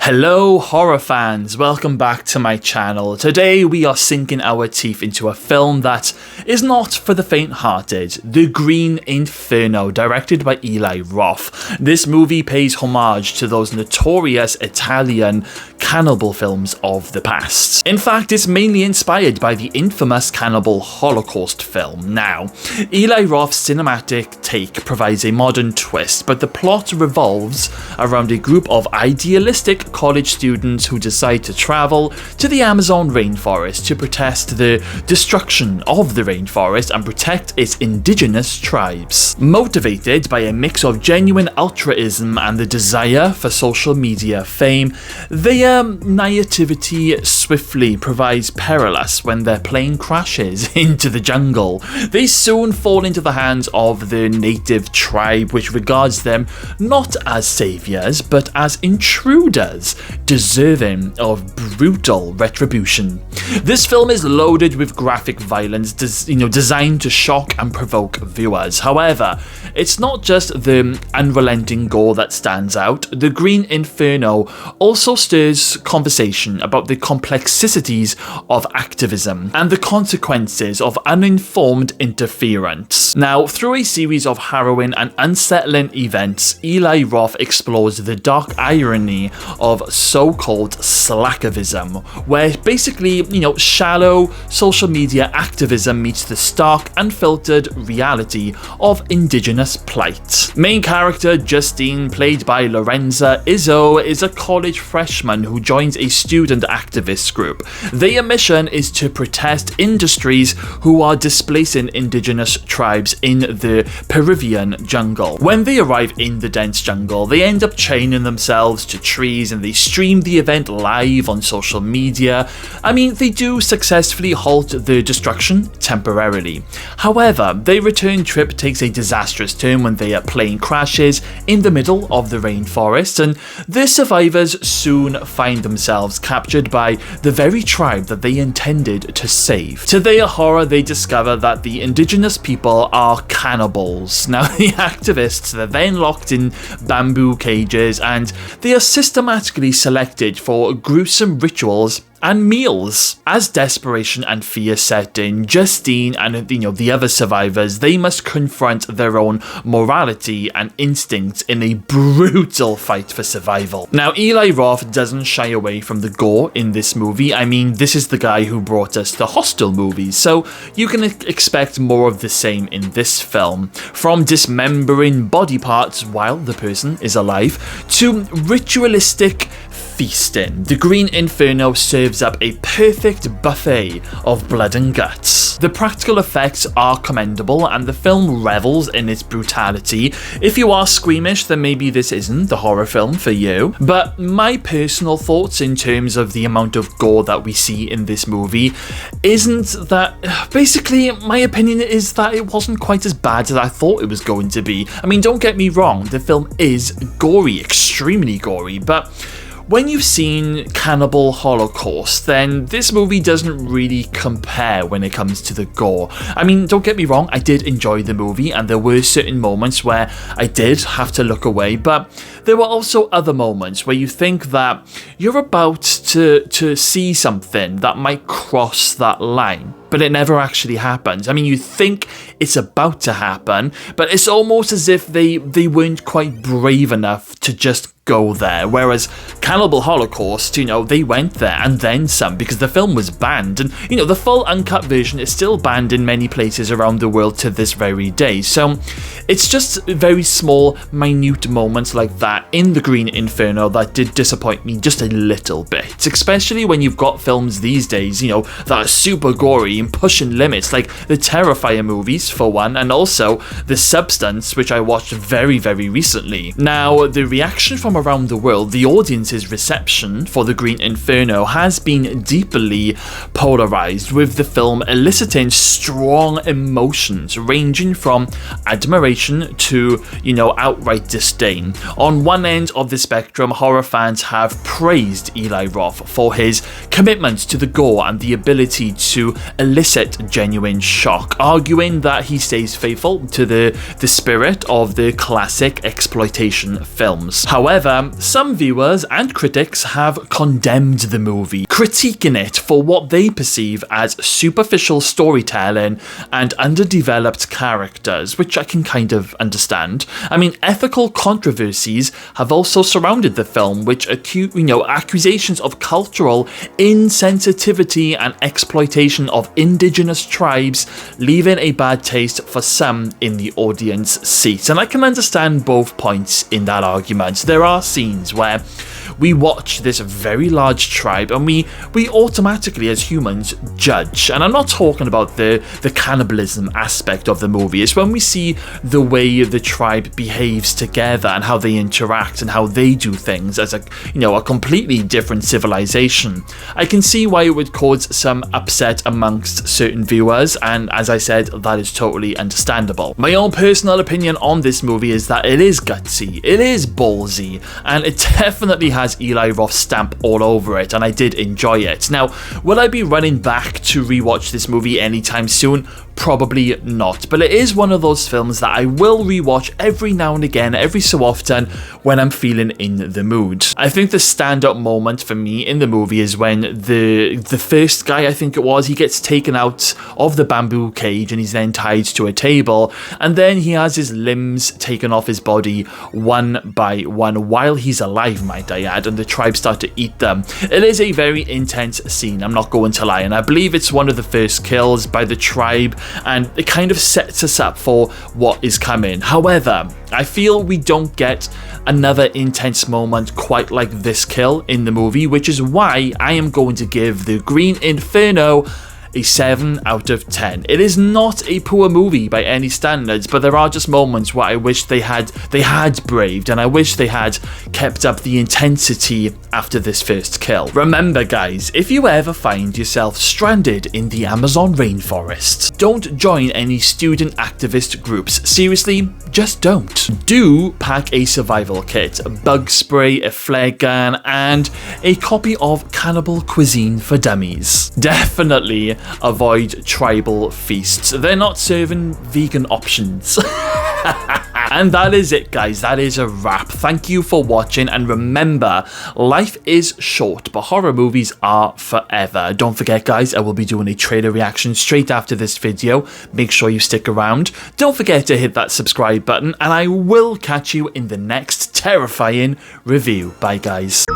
Hello horror fans, welcome back to my channel. Today we are sinking our teeth into a film that is not for the faint-hearted, The Green Inferno, directed by Eli Roth. This movie pays homage to those notorious Italian cannibal films of the past. In fact, it's mainly inspired by the infamous Cannibal Holocaust film. Now, Eli Roth's cinematic take provides a modern twist, but the plot revolves around a group of idealistic college students who decide to travel to the Amazon rainforest to protest the destruction of the rainforest and protect its indigenous tribes. Motivated by a mix of genuine altruism and the desire for social media fame, their naivety swiftly proves perilous when their plane crashes into the jungle. They soon fall into the hands of the native tribe, which regards them not as saviors but as intruders, deserving of brutal retribution. This film is loaded with graphic violence designed to shock and provoke viewers. However, it's not just the unrelenting gore that stands out. The Green Inferno also stirs conversation about the complexities of activism and the consequences of uninformed interference. Now, through a series of harrowing and unsettling events, Eli Roth explores the dark irony of so-called slacktivism, where basically, shallow social media activism meets the stark, unfiltered reality of indigenous plight. Main character Justine, played by Lorenza Izzo, is a college freshman who joins a student activist group. Their mission is to protest industries who are displacing indigenous tribes in the Peruvian jungle. When they arrive in the dense jungle, they end up chaining themselves to trees and they stream the event live on social media. They do successfully halt the destruction temporarily. However, their return trip takes a disastrous turn when their plane crashes in the middle of the rainforest, and the survivors soon find themselves captured by the very tribe that they intended to save. To their horror, they discover that the indigenous people are cannibals. Now, the activists are then locked in bamboo cages and they are systematically selected for gruesome rituals and meals. As desperation and fear set in, Justine and the other survivors, they must confront their own morality and instincts in a brutal fight for survival. Now, Eli Roth doesn't shy away from the gore in this movie. This is the guy who brought us the Hostel movies, so you can expect more of the same in this film. From dismembering body parts while the person is alive to ritualistic feasting, The Green Inferno serves up a perfect buffet of blood and guts. The practical effects are commendable and the film revels in its brutality. If you are squeamish, then maybe this isn't the horror film for you. But my personal thoughts in terms of the amount of gore that we see in this movie isn't that... Basically, my opinion is that it wasn't quite as bad as I thought it was going to be. Don't get me wrong, the film is gory, extremely gory, but when you've seen Cannibal Holocaust, then this movie doesn't really compare when it comes to the gore. Don't get me wrong, I did enjoy the movie and there were certain moments where I did have to look away, but there were also other moments where you think that you're about to see something that might cross that line, but it never actually happens. You think it's about to happen, but it's almost as if they weren't quite brave enough to just go there, whereas Cannibal Holocaust, they went there and then some, because the film was banned, and the full uncut version is still banned in many places around the world to this very day. So it's just very small, minute moments like that in The Green Inferno that did disappoint me just a little bit, especially when you've got films these days, that are super gory and pushing limits, like the Terrifier movies for one, and also The Substance, which I watched very, very recently. Now, the reaction from around the world, the audience's reception for The Green Inferno has been deeply polarized, with the film eliciting strong emotions ranging from admiration to, outright disdain. On one end of the spectrum, horror fans have praised Eli Roth for his commitment to the gore and the ability to elicit genuine shock, arguing that he stays faithful to the spirit of the classic exploitation films. However, some viewers and critics have condemned the movie, critiquing it for what they perceive as superficial storytelling and underdeveloped characters, which I can kind of understand. I mean, ethical controversies have also surrounded the film, which accusations of cultural insensitivity and exploitation of indigenous tribes, leaving a bad taste for some in the audience seats. And I can understand both points in that argument. There are scenes where we watch this very large tribe and we automatically as humans judge. And I'm not talking about the cannibalism aspect of the movie. It's when we see the way the tribe behaves together and how they interact and how they do things as a completely different civilization. I can see why it would cause some upset amongst certain viewers, and as I said, that is totally understandable. My own personal opinion on this movie is that it is gutsy, it is ballsy, and it definitely has Eli Roth's stamp all over it, and I did enjoy it. Now, will I be running back to rewatch this movie anytime soon? Probably not, but it is one of those films that I will rewatch every now and again, every so often, when I'm feeling in the mood. I think the standout moment for me in the movie is when the first guy, I think it was, he gets taken out of the bamboo cage and he's then tied to a table, and then he has his limbs taken off his body one by one while he's alive, might I add, and the tribe start to eat them. It is a very intense scene, I'm not going to lie, and I believe it's one of the first kills by the tribe, and it kind of sets us up for what is coming. However, I feel we don't get another intense moment quite like this kill in the movie, which is why I am going to give the Green Inferno a 7 out of 10. It is not a poor movie by any standards, but there are just moments where I wish they had braved, and I wish they had kept up the intensity after this first kill. Remember guys, if you ever find yourself stranded in the Amazon rainforest, don't join any student activist groups. Seriously, just don't. Do pack a survival kit, a bug spray, a flare gun, and a copy of Cannibal Cuisine for Dummies. Definitely avoid tribal feasts. They're not serving vegan options. And that is it guys, that is a wrap. Thank you for watching, and remember, life is short, but horror movies are forever. Don't forget guys, I will be doing a trailer reaction straight after this video. Make sure you stick around. Don't forget to hit that subscribe button, and I will catch you in the next terrifying review. Bye guys.